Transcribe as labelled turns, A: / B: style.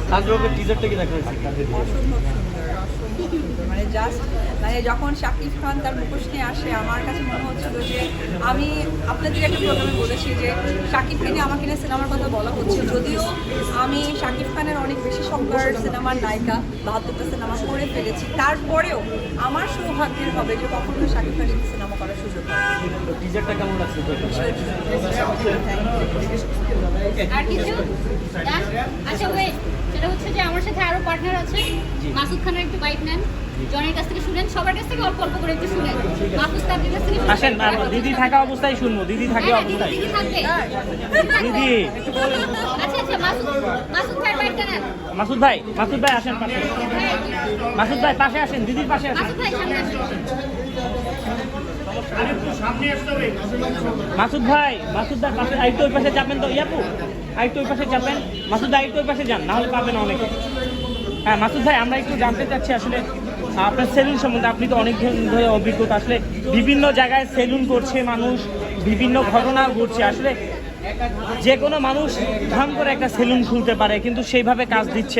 A: সানড্রপের টিজারটা কি দেখা হয়েছে?
B: অসম্ভব সুন্দর, অসম্ভব সুন্দর। মানে জাস্ট মানে যখন শাকিব খান তার মুখোশ নিয়ে আসে আমার কাছে মনে হচ্ছিল যে আমি আপনাদের একটা প্রোগ্রামে বলেছি যে শাকিবকে নিয়ে আমাকে নিয়ে সিনেমার কথা বলা হচ্ছে, যদিও আমি শাকিব খানের অনেক বেশি সংখ্যার সিনেমার নায়িকা, 72টা সিনেমা করে ফেলেছি, তারপরেও আমার সৌভাগ্যের হবে যে কখনো শাকিব খানের সাথে সিনেমা করার সুযোগ হয়।
A: টিজারটা কেমন লাগছে তোর?
C: আর কিছু আচ্ছা ওয়েট, সেটা হচ্ছে যে আমার সাথে আরো পার্টনার আছে। মাসুদ খানের একটু বাইট নেন, জনের কাছ থেকে শুনেন, সবার কাছ থেকে অল্প অল্প করে একটু শুনেন। মাহফুজ তাবলিগের কাছ থেকে
D: আসেন না, দিদি থাকা অবস্থায় শুনবো, দিদি থাকে
C: হ্যাঁ,
D: অবস্থায়।
C: দিদি থাকবে।
D: দিদি
C: আচ্ছা আচ্ছা, মাসুদ ভাইয়ের বাইটটা নেন।
D: মাসুদ ভাই আসেন পাশে। মাসুদ ভাই পাশে আসেন, দিদির পাশে আসেন।
C: মাসুদ ভাই সামনে আসুন।
D: মাসুদ ভাই পাশে আরেকটু ওই পাশে যাবেন তো, ইয়াপু আরেকটু ওই পাশে যাবেন। মাসুদ ভাই আরেকটু ওই পাশে যান, নাহলে পাবেন অনেকে। হ্যাঁ মাসুদ ভাই, আমরা একটু জানতে চাচ্ছি আসলে আপনার সেলুন সম্বন্ধে। আপনি তো অনেক দিন ধরে অভিজ্ঞতা, আসলে বিভিন্ন জায়গায় সেলুন করছে মানুষ, বিভিন্ন ঘটনা ঘটছে। আসলে যে কোনো মানুষ ধাম করে একটা সেলুন খুলতে পারে, কিন্তু সেইভাবে কাজ দিচ্ছে